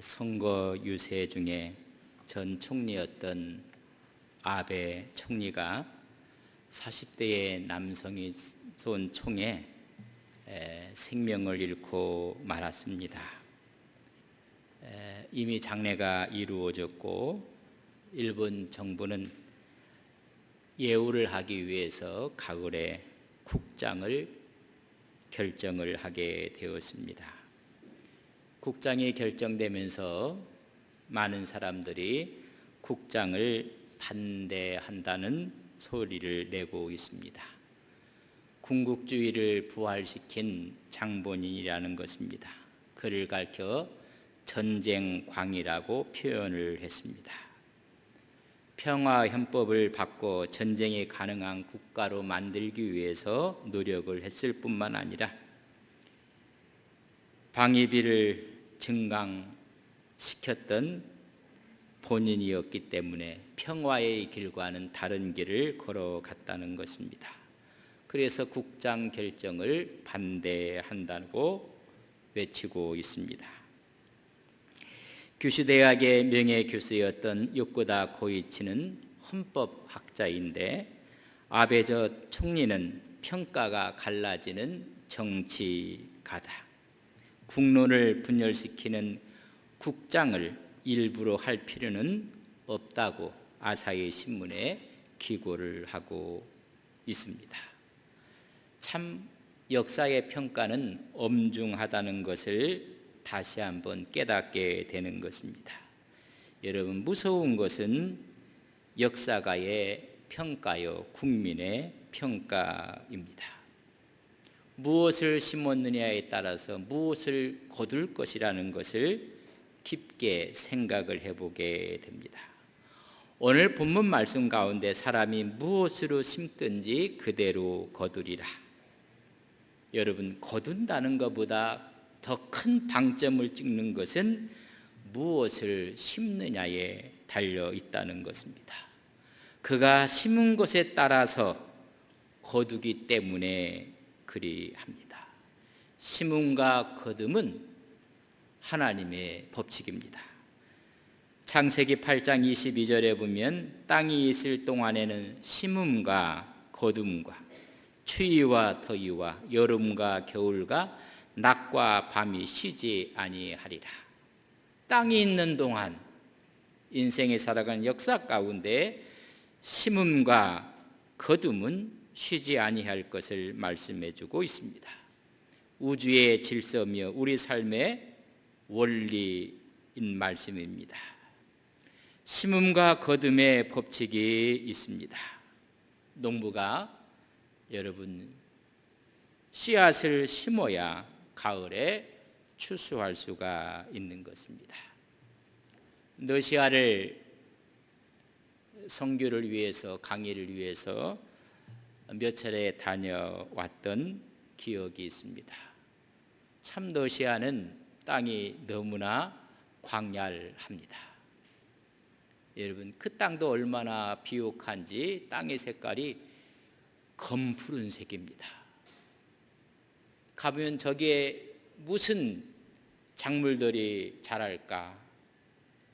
선거 유세 중에 전 총리였던 아베 총리가 40대의 남성이 쏜 총에 생명을 잃고 말았습니다. 이미 장례가 이루어졌고 일본 정부는 예우를 하기 위해서 가을에 국장을 결정을 하게 되었습니다. 국장이 결정되면서 많은 사람들이 국장을 반대한다는 소리를 내고 있습니다. 군국주의를 부활시킨 장본인이라는 것입니다. 그를 가르쳐 전쟁광이라고 표현을 했습니다. 평화헌법을 바꿔 전쟁이 가능한 국가로 만들기 위해서 노력을 했을 뿐만 아니라 방위비를 증강시켰던 본인이었기 때문에 평화의 길과는 다른 길을 걸어갔다는 것입니다. 그래서 국장 결정을 반대한다고 외치고 있습니다. 규슈대학의 명예교수였던 요코다 고이치는 헌법학자인데 아베 총리는 평가가 갈라지는 정치가다. 국론을 분열시키는 국장을 일부러 할 필요는 없다고 아사히 신문에 기고를 하고 있습니다. 참 역사의 평가는 엄중하다는 것을 다시 한번 깨닫게 되는 것입니다. 여러분, 무서운 것은 역사가의 평가요, 국민의 평가입니다. 무엇을 심었느냐에 따라서 무엇을 거둘 것이라는 것을 깊게 생각을 해보게 됩니다. 오늘 본문 말씀 가운데 사람이 무엇으로 심든지 그대로 거두리라. 여러분, 거둔다는 것보다 더 큰 방점을 찍는 것은 무엇을 심느냐에 달려 있다는 것입니다. 그가 심은 것에 따라서 거두기 때문에 그리합니다. 심음과 거둠은 하나님의 법칙입니다. 창세기 8장 22절에 보면 땅이 있을 동안에는 심음과 거둠과 추위와 더위와 여름과 겨울과 낮과 밤이 쉬지 아니하리라. 땅이 있는 동안 인생에 살아가는 역사 가운데 심음과 거둠은 쉬지 아니할 것을 말씀해 주고 있습니다. 우주의 질서며 우리 삶의 원리인 말씀입니다. 심음과 거둠의 법칙이 있습니다. 농부가 여러분 씨앗을 심어야 가을에 추수할 수가 있는 것입니다. 러시아를 선교를 위해서 강의를 위해서 몇 차례 다녀왔던 기억이 있습니다. 참 러시아는 땅이 너무나 광활합니다. 여러분, 그 땅도 얼마나 비옥한지 땅의 색깔이 검푸른색입니다. 가보면 저기에 무슨 작물들이 자랄까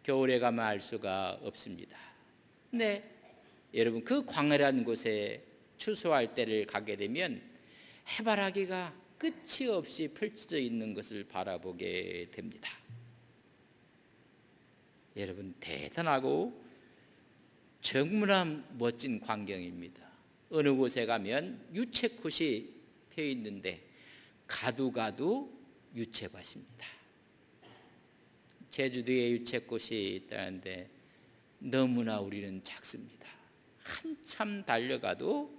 겨울에 가면 알 수가 없습니다. 근데 여러분, 그 광활한 곳에 추수할 때를 가게 되면 해바라기가 끝이 없이 펼쳐져 있는 것을 바라보게 됩니다. 여러분, 대단하고 정말 멋진 광경입니다. 어느 곳에 가면 유채꽃이 펴 있는데 가도 유채밭입니다. 제주도에 유채꽃이 있다는데 너무나 우리는 작습니다. 한참 달려가도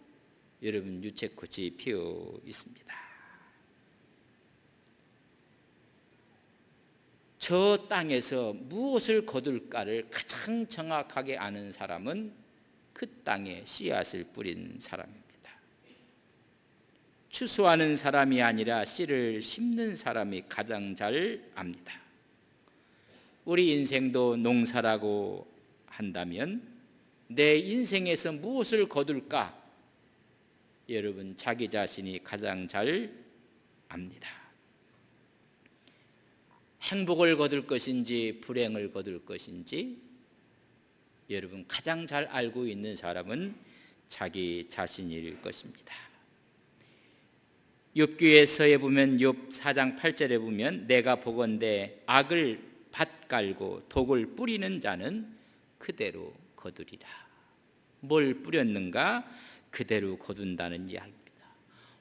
여러분 유채꽃이 피어 있습니다. 저 땅에서 무엇을 거둘까를 가장 정확하게 아는 사람은 그 땅에 씨앗을 뿌린 사람입니다. 추수하는 사람이 아니라 씨를 심는 사람이 가장 잘 압니다. 우리 인생도 농사라고 한다면 내 인생에서 무엇을 거둘까? 여러분, 자기 자신이 가장 잘 압니다. 행복을 거둘 것인지 불행을 거둘 것인지 여러분 가장 잘 알고 있는 사람은 자기 자신일 것입니다. 욥기에서에 보면 욥 4장 8절에 보면 내가 보건대 악을 밭갈고 독을 뿌리는 자는 그대로 거두리라. 뭘 뿌렸는가 그대로 거둔다는 이야기입니다.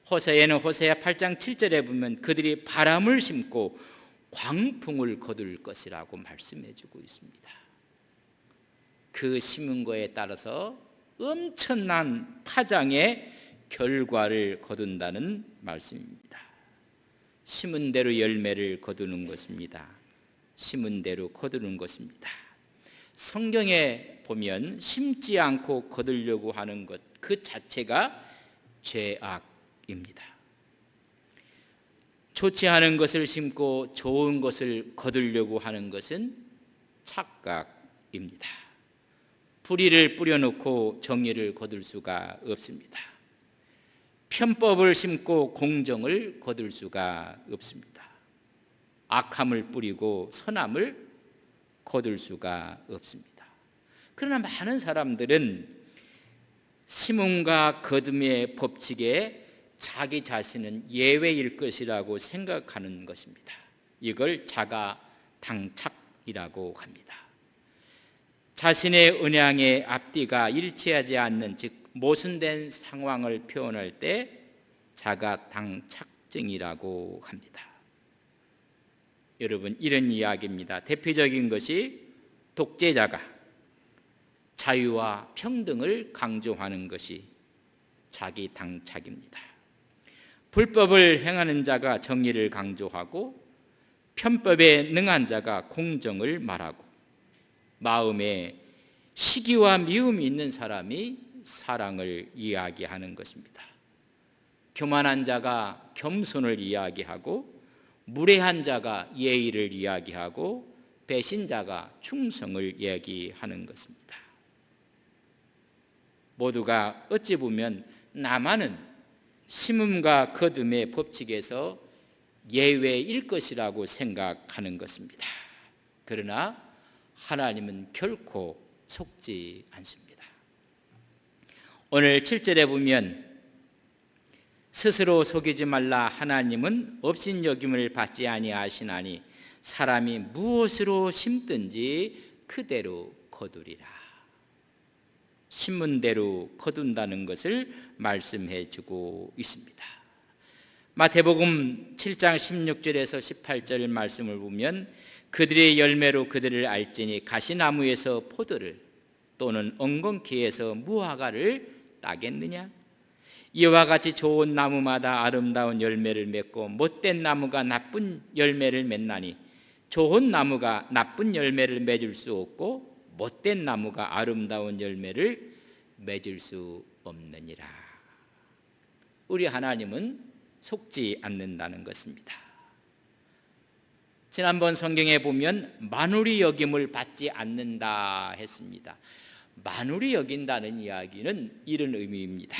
호세아는 호세아 8장 7절에 보면 그들이 바람을 심고 광풍을 거둘 것이라고 말씀해 주고 있습니다. 그 심은 거에 따라서 엄청난 파장의 결과를 거둔다는 말씀입니다. 심은 대로 열매를 거두는 것입니다. 심은 대로 거두는 것입니다. 성경에 보면 심지 않고 거두려고 하는 것 그 자체가 죄악입니다. 좋지 않은 것을 심고 좋은 것을 거두려고 하는 것은 착각입니다. 불의를 뿌려놓고 정의를 거둘 수가 없습니다. 편법을 심고 공정을 거둘 수가 없습니다. 악함을 뿌리고 선함을 거둘 수가 없습니다. 그러나 많은 사람들은 심음과 거둠의 법칙에 자기 자신은 예외일 것이라고 생각하는 것입니다. 이걸 자가당착이라고 합니다. 자신의 언양의 앞뒤가 일치하지 않는 즉 모순된 상황을 표현할 때 자가당착증이라고 합니다. 여러분 이런 이야기입니다. 대표적인 것이 독재자가 자유와 평등을 강조하는 것이 자기당착입니다. 불법을 행하는 자가 정의를 강조하고 편법에 능한 자가 공정을 말하고 마음에 시기와 미움이 있는 사람이 사랑을 이야기하는 것입니다. 교만한 자가 겸손을 이야기하고 무례한 자가 예의를 이야기하고 배신자가 충성을 이야기하는 것입니다. 모두가 어찌 보면 나만은 심음과 거둠의 법칙에서 예외일 것이라고 생각하는 것입니다. 그러나 하나님은 결코 속지 않습니다. 오늘 7절에 보면 스스로 속이지 말라 하나님은 업신여김을 받지 아니하시나니 사람이 무엇으로 심든지 그대로 거두리라. 심은 대로 거둔다는 것을 말씀해 주고 있습니다. 마태복음 7장 16절에서 18절 말씀을 보면 그들의 열매로 그들을 알지니 가시나무에서 포도를 또는 엉겅퀴에서 무화과를 따겠느냐? 이와 같이 좋은 나무마다 아름다운 열매를 맺고 못된 나무가 나쁜 열매를 맺나니 좋은 나무가 나쁜 열매를 맺을 수 없고 못된 나무가 아름다운 열매를 맺을 수 없느니라. 우리 하나님은 속지 않는다는 것입니다. 지난번 성경에 보면 만울이 여김을 받지 않는다 했습니다. 만울이 여긴다는 이야기는 이런 의미입니다.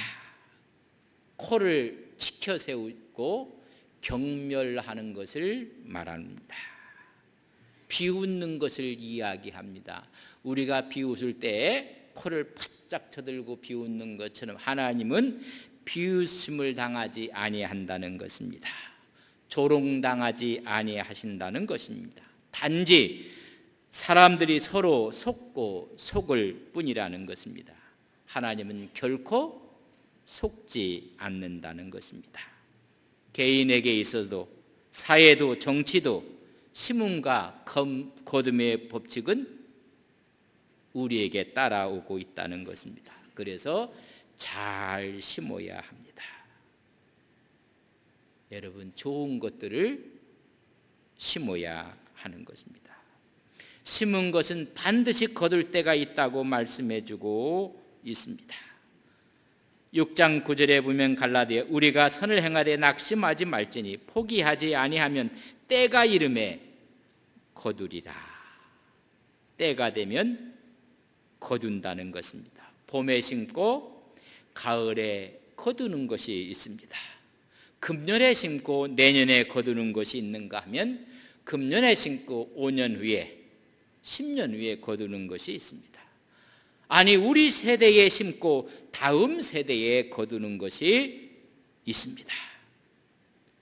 코를 치켜 세우고 경멸하는 것을 말합니다. 비웃는 것을 이야기합니다. 우리가 비웃을 때 코를 바짝 쳐들고 비웃는 것처럼 하나님은 비웃음을 당하지 아니한다는 것입니다. 조롱당하지 아니하신다는 것입니다. 단지 사람들이 서로 속고 속을 뿐이라는 것입니다. 하나님은 결코 속지 않는다는 것입니다. 개인에게 있어도 사회도 정치도 심음과 거둠의 법칙은 우리에게 따라오고 있다는 것입니다. 그래서 잘 심어야 합니다. 여러분 좋은 것들을 심어야 하는 것입니다. 심은 것은 반드시 거둘 때가 있다고 말씀해 주고 있습니다. 6장 9절에 보면 갈라디아 우리가 선을 행하되 낙심하지 말지니 포기하지 아니하면 때가 이름에 거두리라. 때가 되면 거둔다는 것입니다. 봄에 심고 가을에 거두는 것이 있습니다. 금년에 심고 내년에 거두는 것이 있는가 하면 금년에 심고 5년 후에 10년 후에 거두는 것이 있습니다. 아니 우리 세대에 심고 다음 세대에 거두는 것이 있습니다.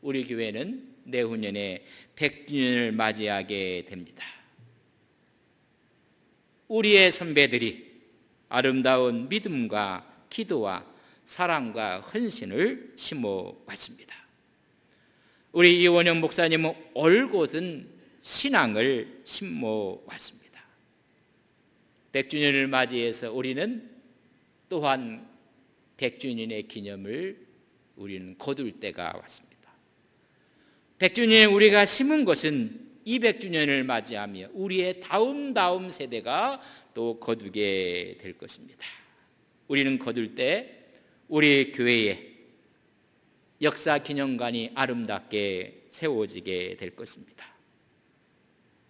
우리 교회는 내후년에 100주년을 맞이하게 됩니다. 우리의 선배들이 아름다운 믿음과 기도와 사랑과 헌신을 심어왔습니다. 우리 이원영 목사님은 올곧은 신앙을 심어왔습니다. 100주년을 맞이해서 우리는 또한 100주년의 기념을 우리는 거둘 때가 왔습니다. 100주년에 우리가 심은 것은 200주년을 맞이하며 우리의 다음 세대가 또 거두게 될 것입니다. 우리는 거둘 때 우리 교회에 역사 기념관이 아름답게 세워지게 될 것입니다.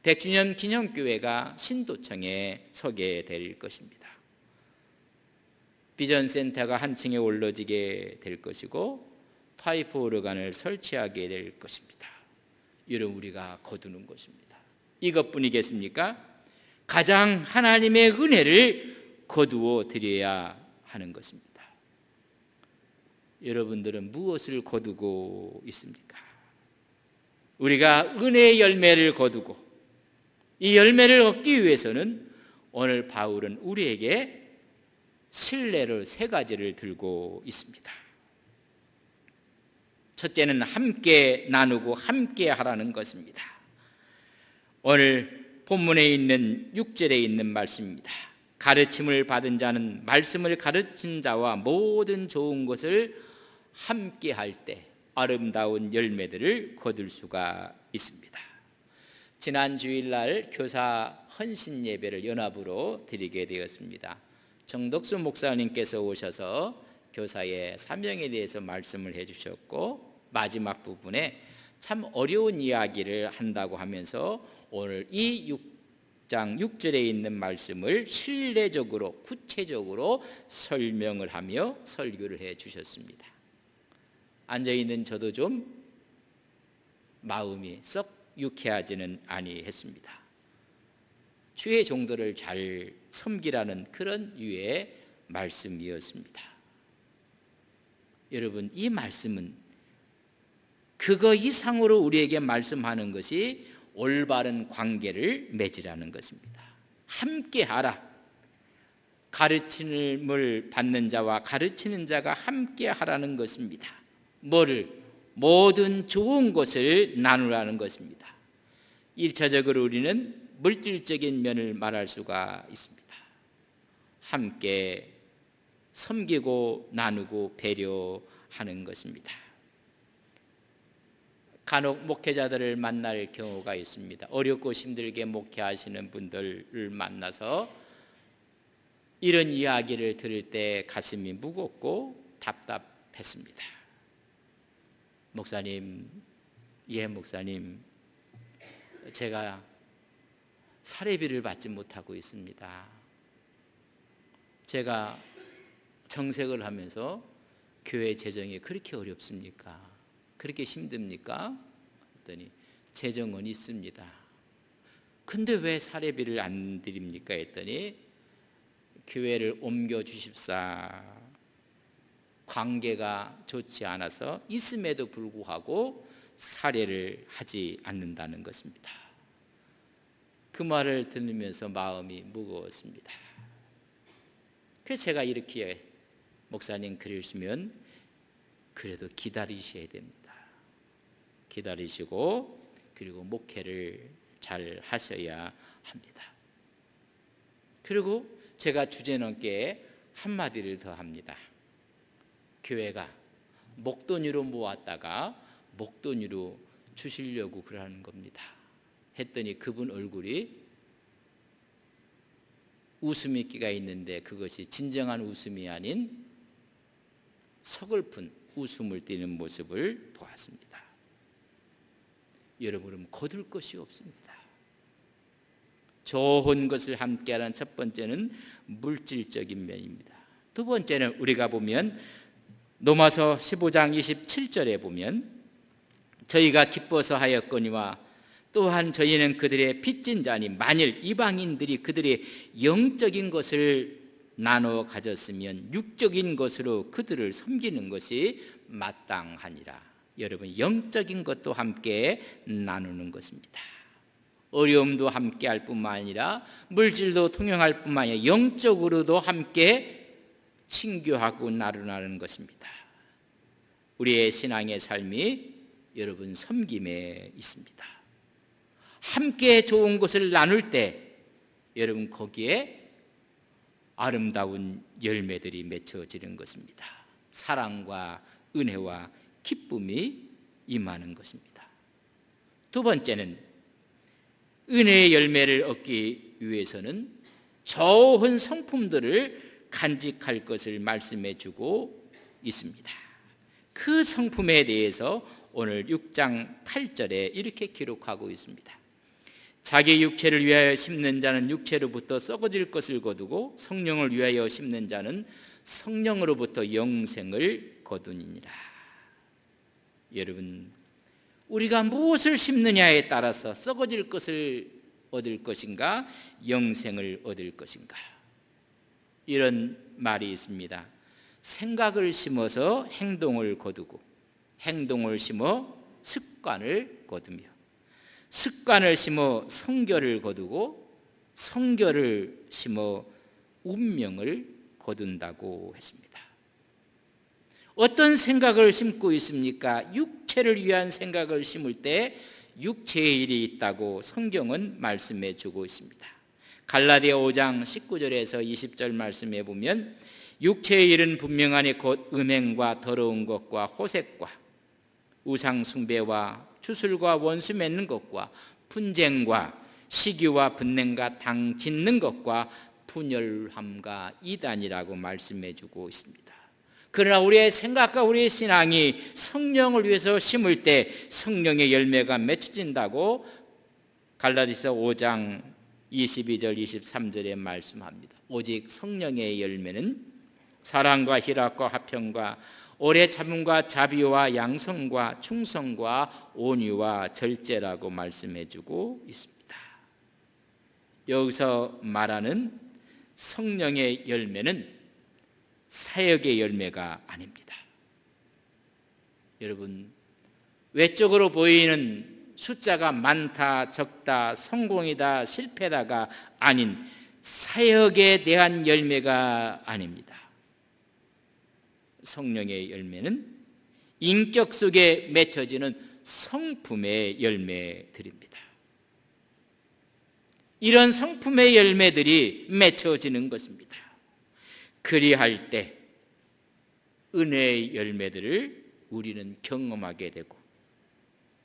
100주년 기념교회가 신도청에 서게 될 것입니다. 비전센터가 한 층에 올라지게 될 것이고 파이프 오르간을 설치하게 될 것입니다. 이런 우리가 거두는 것입니다. 이것뿐이겠습니까? 가장 하나님의 은혜를 거두어 드려야 하는 것입니다. 여러분들은 무엇을 거두고 있습니까? 우리가 은혜의 열매를 거두고 이 열매를 얻기 위해서는 오늘 바울은 우리에게 신뢰를 세 가지를 들고 있습니다. 첫째는 함께 나누고 함께 하라는 것입니다. 오늘 본문에 있는 6절에 있는 말씀입니다. 가르침을 받은 자는 말씀을 가르친 자와 모든 좋은 것을 함께 할 때 아름다운 열매들을 거둘 수가 있습니다. 지난 주일날 교사 헌신 예배를 연합으로 드리게 되었습니다. 정덕수 목사님께서 오셔서 교사의 사명에 대해서 말씀을 해주셨고 마지막 부분에 참 어려운 이야기를 한다고 하면서 오늘 이 6장 6절에 있는 말씀을 실내적으로 구체적으로 설명을 하며 설교를 해 주셨습니다. 앉아있는 저도 좀 마음이 썩 유쾌하지는 아니했습니다. 주의 종도를 잘 섬기라는 그런 유의 말씀이었습니다. 여러분, 이 말씀은 그거 이상으로 우리에게 말씀하는 것이 올바른 관계를 맺으라는 것입니다. 함께 하라. 가르침을 받는 자와 가르치는 자가 함께 하라는 것입니다. 뭐를? 모든 좋은 것을 나누라는 것입니다. 1차적으로 우리는 물질적인 면을 말할 수가 있습니다. 함께 섬기고 나누고 배려하는 것입니다. 간혹 목회자들을 만날 경우가 있습니다. 어렵고 힘들게 목회하시는 분들을 만나서 이런 이야기를 들을 때 가슴이 무겁고 답답했습니다. 목사님, 목사님, 제가 사례비를 받지 못하고 있습니다. 제가 정색을 하면서 교회 재정이 그렇게 어렵습니까? 그렇게 힘듭니까? 했더니 재정은 있습니다. 근데 왜 사례비를 안 드립니까? 했더니 교회를 옮겨 주십사. 관계가 좋지 않아서 있음에도 불구하고 사례를 하지 않는다는 것입니다. 그 말을 들으면서 마음이 무거웠습니다. 그래서 제가 이렇게 목사님 그러시면 그래도 기다리셔야 됩니다. 기다리시고 그리고 목회를 잘 하셔야 합니다. 그리고 제가 주제넘게 한마디를 더 합니다. 교회가 목돈으로 모았다가 목돈으로 주시려고 그러는 겁니다. 했더니 그분 얼굴이 웃음기가 있는데 그것이 진정한 웃음이 아닌 서글픈 웃음을 띠는 모습을 보았습니다. 여러분은 거둘 것이 없습니다. 좋은 것을 함께하는 첫 번째는 물질적인 면입니다. 두 번째는 우리가 보면 로마서 15장 27절에 보면 저희가 기뻐서 하였거니와 또한 저희는 그들의 빚진 자니 만일 이방인들이 그들의 영적인 것을 나눠 가졌으면 육적인 것으로 그들을 섬기는 것이 마땅하니라. 여러분, 영적인 것도 함께 나누는 것입니다. 어려움도 함께 할 뿐만 아니라 물질도 통용할 뿐만 아니라 영적으로도 함께 친교하고 나누는 것입니다. 우리의 신앙의 삶이 여러분 섬김에 있습니다. 함께 좋은 것을 나눌 때 여러분 거기에 아름다운 열매들이 맺혀지는 것입니다. 사랑과 은혜와 기쁨이 임하는 것입니다. 두 번째는 은혜의 열매를 얻기 위해서는 좋은 성품들을 간직할 것을 말씀해 주고 있습니다. 그 성품에 대해서 오늘 6장 8절에 이렇게 기록하고 있습니다. 자기 육체를 위하여 심는 자는 육체로부터 썩어질 것을 거두고 성령을 위하여 심는 자는 성령으로부터 영생을 거두니라. 여러분, 우리가 무엇을 심느냐에 따라서 썩어질 것을 얻을 것인가, 영생을 얻을 것인가. 이런 말이 있습니다. 생각을 심어서 행동을 거두고, 행동을 심어 습관을 거두며, 습관을 심어 성결을 거두고, 성결을 심어 운명을 거둔다고 했습니다. 어떤 생각을 심고 있습니까? 육체를 위한 생각을 심을 때 육체의 일이 있다고 성경은 말씀해 주고 있습니다. 갈라디아 5장 19절에서 20절 말씀해 보면 육체의 일은 분명하니 곧 음행과 더러운 것과 호색과 우상 숭배와 주술과 원수 맺는 것과 분쟁과 시기와 분냉과 당 짓는 것과 분열함과 이단이라고 말씀해 주고 있습니다. 그러나 우리의 생각과 우리의 신앙이 성령을 위해서 심을 때 성령의 열매가 맺혀진다고 갈라디아서 5장 22절 23절에 말씀합니다. 오직 성령의 열매는 사랑과 희락과 화평과 오래 참음과 자비와 양성과 충성과 온유와 절제라고 말씀해 주고 있습니다. 여기서 말하는 성령의 열매는 사역의 열매가 아닙니다. 여러분, 외적으로 보이는 숫자가 많다, 적다, 성공이다, 실패다가 아닌 사역에 대한 열매가 아닙니다. 성령의 열매는 인격 속에 맺혀지는 성품의 열매들입니다. 이런 성품의 열매들이 맺혀지는 것입니다. 그리할 때 은혜의 열매들을 우리는 경험하게 되고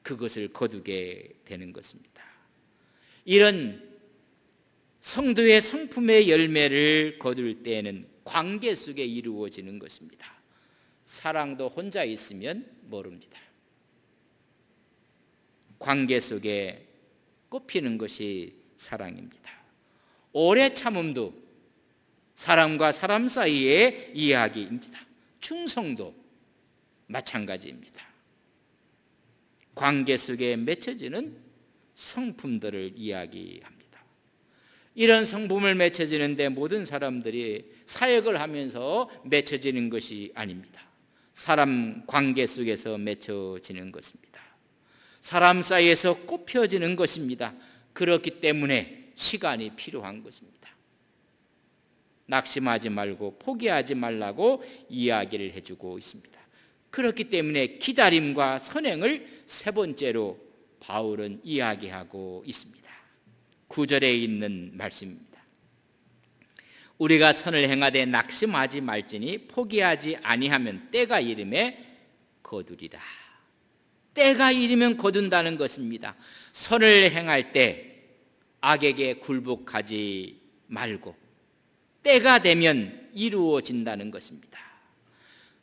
그것을 거두게 되는 것입니다. 이런 성도의 성품의 열매를 거둘 때에는 관계 속에 이루어지는 것입니다. 사랑도 혼자 있으면 모릅니다. 관계 속에 꽃피는 것이 사랑입니다. 오래 참음도 사람과 사람 사이의 이야기입니다. 충성도 마찬가지입니다. 관계 속에 맺혀지는 성품들을 이야기합니다. 이런 성품을 맺혀지는데 모든 사람들이 사역을 하면서 맺혀지는 것이 아닙니다. 사람 관계 속에서 맺혀지는 것입니다. 사람 사이에서 꽃펴지는 것입니다. 그렇기 때문에 시간이 필요한 것입니다. 낙심하지 말고 포기하지 말라고 이야기를 해주고 있습니다. 그렇기 때문에 기다림과 선행을 세 번째로 바울은 이야기하고 있습니다. 9절에 있는 말씀입니다. 우리가 선을 행하되 낙심하지 말지니 포기하지 아니하면 때가 이르매 거두리라. 때가 이르면 거둔다는 것입니다. 선을 행할 때 악에게 굴복하지 말고 때가 되면 이루어진다는 것입니다.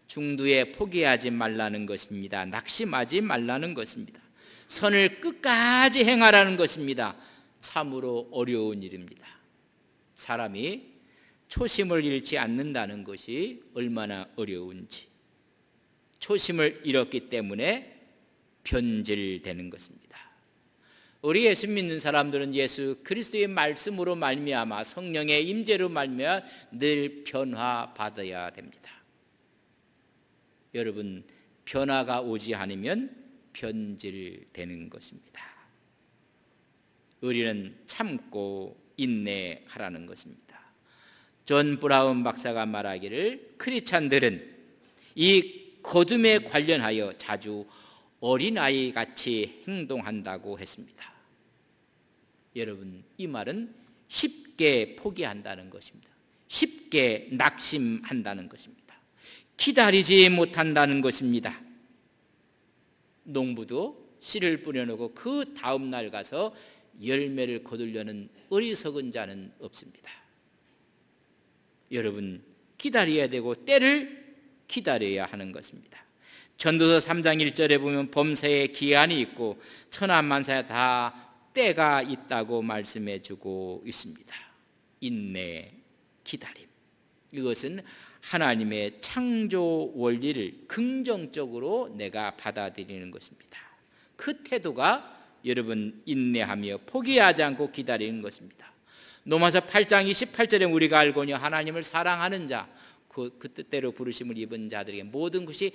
중두에 포기하지 말라는 것입니다. 낙심하지 말라는 것입니다. 선을 끝까지 행하라는 것입니다. 참으로 어려운 일입니다. 사람이 초심을 잃지 않는다는 것이 얼마나 어려운지, 초심을 잃었기 때문에 변질되는 것입니다. 우리 예수 믿는 사람들은 예수 그리스도의 말씀으로 말미암아 성령의 임재로 말미암아 늘 변화받아야 됩니다. 여러분, 변화가 오지 않으면 변질되는 것입니다. 우리는 참고 인내하라는 것입니다. 존 브라운 박사가 말하기를 크리스찬들은 이 거듭에 관련하여 자주 어린아이 같이 행동한다고 했습니다. 여러분, 이 말은 쉽게 포기한다는 것입니다. 쉽게 낙심한다는 것입니다. 기다리지 못한다는 것입니다. 농부도 씨를 뿌려놓고 그 다음 날 가서 열매를 거두려는 어리석은 자는 없습니다. 여러분, 기다려야 되고 때를 기다려야 하는 것입니다. 전도서 3장 1절에 보면 범사에 기한이 있고 천하만사에 다 때가 있다고 말씀해 주고 있습니다. 인내, 기다림, 이것은 하나님의 창조 원리를 긍정적으로 내가 받아들이는 것입니다. 그 태도가 여러분 인내하며 포기하지 않고 기다리는 것입니다. 로마서 8장 28절에 우리가 알거니 하나님을 사랑하는 자, 그 뜻대로 부르심을 입은 자들에게 모든 것이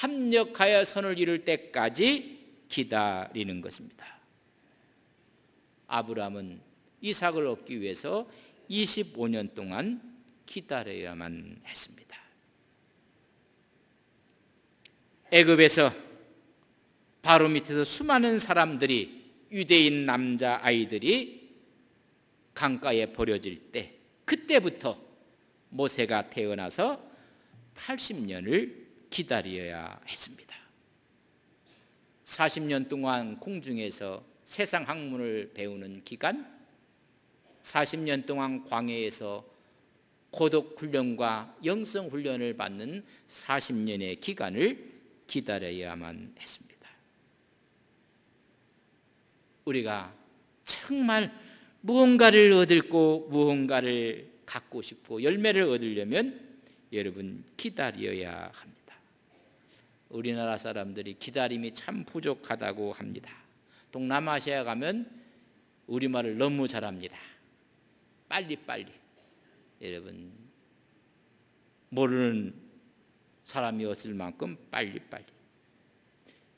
합력하여 선을 이룰 때까지 기다리는 것입니다. 아브라함은 이삭을 얻기 위해서 25년 동안 기다려야만 했습니다. 애굽에서 바로 밑에서 수많은 사람들이, 유대인 남자 아이들이 강가에 버려질 때, 그때부터 모세가 태어나서 80년을 기다려야 했습니다. 40년 동안 공중에서 세상 학문을 배우는 기간, 40년 동안 광야에서 고독 훈련과 영성 훈련을 받는 40년의 기간을 기다려야만 했습니다. 우리가 정말 무언가를 얻고 무언가를 갖고 싶고 열매를 얻으려면 여러분 기다려야 합니다. 우리나라 사람들이 기다림이 참 부족하다고 합니다. 동남아시아에 가면 우리말을 너무 잘합니다. 빨리빨리. 여러분, 모르는 사람이 없을 만큼 빨리빨리.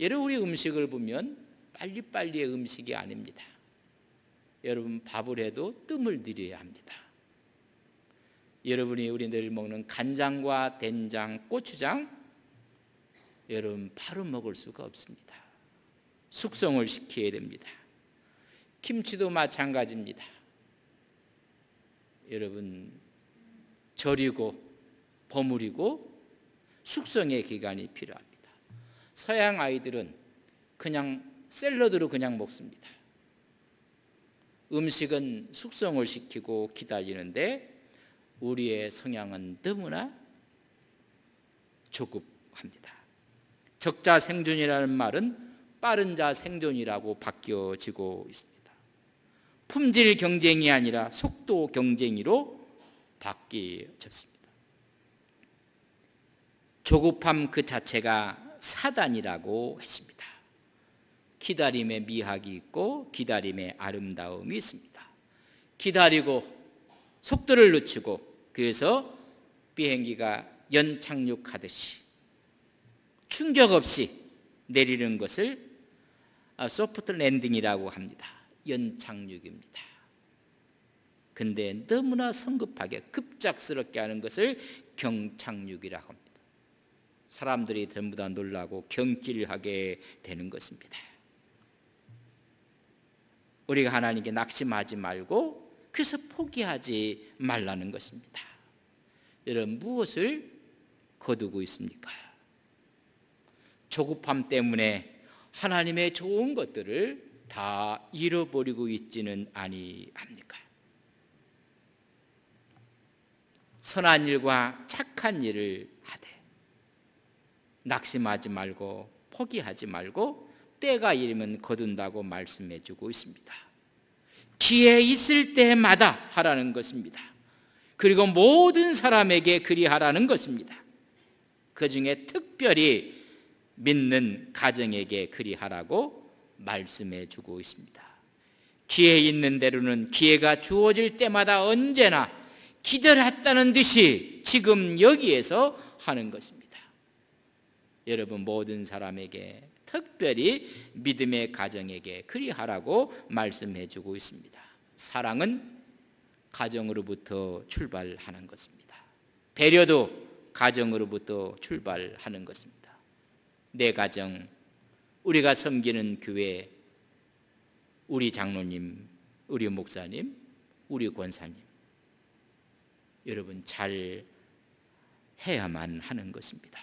여러분, 우리 음식을 보면 빨리빨리의 음식이 아닙니다. 여러분, 밥을 해도 뜸을 들여야 합니다. 여러분이 우리들 먹는 간장과 된장, 고추장, 여러분 바로 먹을 수가 없습니다. 숙성을 시켜야 됩니다. 김치도 마찬가지입니다. 여러분, 절이고 버무리고 숙성의 기간이 필요합니다. 서양 아이들은 그냥 샐러드로 그냥 먹습니다. 음식은 숙성을 시키고 기다리는데 우리의 성향은 너무나 조급합니다. 적자 생존이라는 말은 빠른 자 생존이라고 바뀌어지고 있습니다. 품질 경쟁이 아니라 속도 경쟁으로 바뀌어졌습니다. 조급함 그 자체가 사단이라고 했습니다. 기다림의 미학이 있고 기다림의 아름다움이 있습니다. 기다리고 속도를 늦추고, 그래서 비행기가 연착륙하듯이 충격 없이 내리는 것을 소프트 랜딩이라고 합니다. 연착륙입니다. 근데 너무나 성급하게 급작스럽게 하는 것을 경착륙이라고 합니다. 사람들이 전부 다 놀라고 경길하게 되는 것입니다. 우리가 하나님께 낙심하지 말고 그래서 포기하지 말라는 것입니다. 여러분, 무엇을 거두고 있습니까? 조급함 때문에 하나님의 좋은 것들을 다 잃어버리고 있지는 아니합니까? 선한 일과 착한 일을 하되 낙심하지 말고 포기하지 말고 때가 이르면 거둔다고 말씀해 주고 있습니다. 기회 있을 때마다 하라는 것입니다. 그리고 모든 사람에게 그리하라는 것입니다. 그 중에 특별히 믿는 가정에게 그리하라고 말씀해 주고 있습니다. 기회 있는 대로는 기회가 주어질 때마다 언제나 기다렸다는 듯이 지금 여기에서 하는 것입니다. 여러분 모든 사람에게, 특별히 믿음의 가정에게 그리하라고 말씀해 주고 있습니다. 사랑은 가정으로부터 출발하는 것입니다. 배려도 가정으로부터 출발하는 것입니다. 내 가정, 우리가 섬기는 교회, 우리 장로님, 우리 목사님, 우리 권사님, 여러분 잘 해야만 하는 것입니다.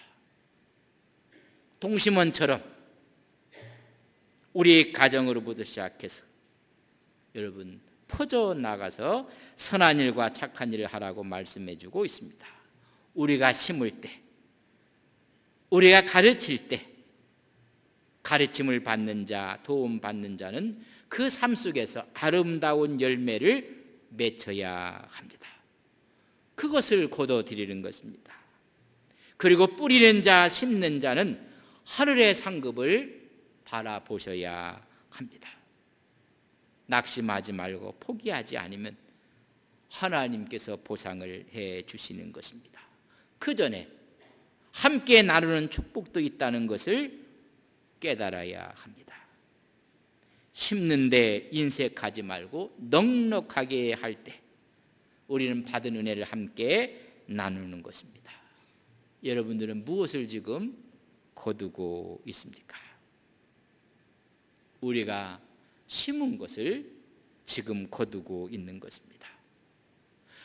동심원처럼 우리 가정으로부터 시작해서 여러분 퍼져나가서 선한 일과 착한 일을 하라고 말씀해 주고 있습니다. 우리가 심을 때, 우리가 가르칠 때, 가르침을 받는 자, 도움 받는 자는 그 삶 속에서 아름다운 열매를 맺어야 합니다. 그것을 거둬들이는 것입니다. 그리고 뿌리는 자, 심는 자는 하늘의 상급을 바라보셔야 합니다. 낙심하지 말고 포기하지 않으면 하나님께서 보상을 해 주시는 것입니다. 그 전에 함께 나누는 축복도 있다는 것을 깨달아야 합니다. 심는데 인색하지 말고 넉넉하게 할 때 우리는 받은 은혜를 함께 나누는 것입니다. 여러분들은 무엇을 지금 거두고 있습니까? 우리가 심은 것을 지금 거두고 있는 것입니다.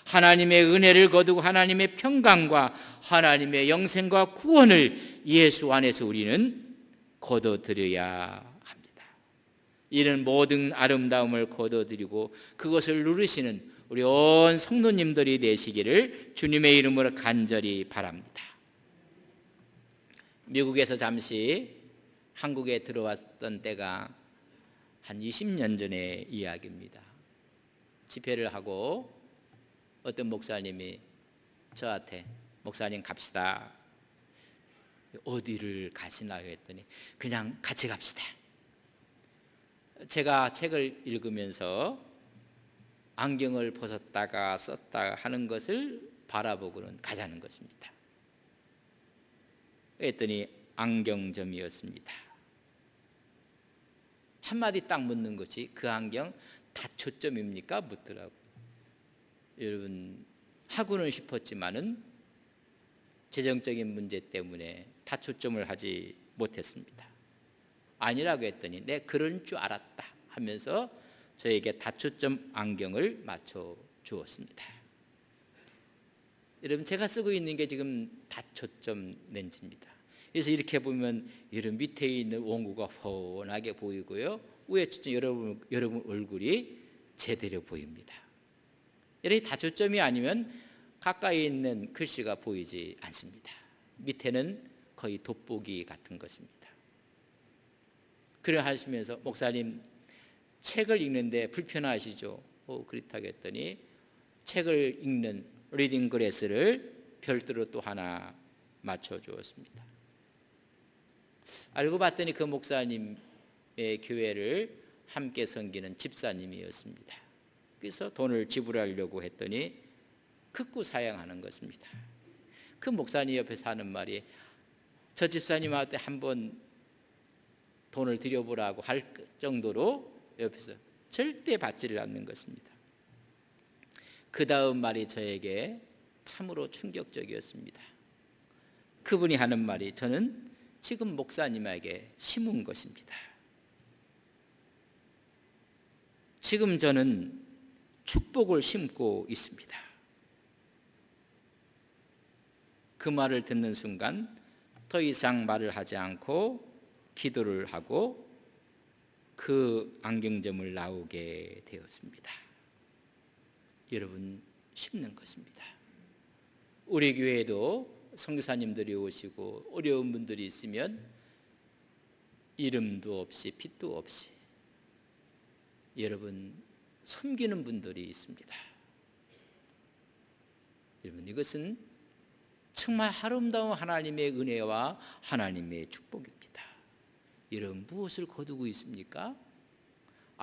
하나님의 은혜를 거두고 하나님의 평강과 하나님의 영생과 구원을 예수 안에서 우리는 거둬들여야 합니다. 이런 모든 아름다움을 거둬들이고 그것을 누리시는 우리 온 성도님들이 되시기를 주님의 이름으로 간절히 바랍니다. 미국에서 잠시 한국에 들어왔던 때가 한 20년 전의 이야기입니다. 집회를 하고 어떤 목사님이 저한테 목사님 갑시다. 어디를 가시나요? 했더니 그냥 같이 갑시다. 제가 책을 읽으면서 안경을 벗었다가 썼다가 하는 것을 바라보고는 가자는 것입니다. 했더니 안경점이었습니다. 한마디 딱 묻는 것이 그 안경 다초점입니까? 묻더라고요. 여러분 하고는 싶었지만은 재정적인 문제 때문에 다초점을 하지 못했습니다. 아니라고 했더니 내 그런 줄 알았다 하면서 저에게 다초점 안경을 맞춰 주었습니다. 여러분 제가 쓰고 있는 게 지금 다초점 렌즈입니다. 그래서 이렇게 보면 여러분 밑에 있는 원구가 훤하게 보이고요. 위에 여러분 얼굴이 제대로 보입니다. 여러분 다초점이 아니면 가까이 있는 글씨가 보이지 않습니다. 밑에는 거의 돋보기 같은 것입니다. 그래 하시면서 목사님 책을 읽는데 불편하시죠? 그렇다고 했더니 책을 읽는 리딩 글래스를 별도로 또 하나 맞춰 주었습니다. 알고 봤더니 그 목사님의 교회를 함께 섬기는 집사님이었습니다. 그래서 돈을 지불하려고 했더니 극구 사양하는 것입니다. 그 목사님 옆에서 하는 말이 저 집사님한테 한번 돈을 드려보라고 할 정도로 옆에서 절대 받지를 않는 것입니다. 그 다음 말이 저에게 참으로 충격적이었습니다. 그분이 하는 말이 저는 지금 목사님에게 심은 것입니다. 지금 저는 축복을 심고 있습니다. 그 말을 듣는 순간 더 이상 말을 하지 않고 기도를 하고 그 안경점을 나오게 되었습니다. 여러분 심는 것입니다. 우리 교회에도 선교사님들이 오시고 어려운 분들이 있으면 이름도 없이 빛도 없이 여러분 섬기는 분들이 있습니다. 여러분 이것은 정말 아름다운 하나님의 은혜와 하나님의 축복입니다. 여러분 무엇을 거두고 있습니까?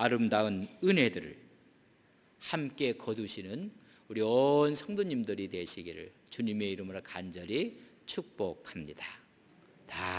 아름다운 은혜들을 함께 거두시는 우리 온 성도님들이 되시기를 주님의 이름으로 간절히 축복합니다. 다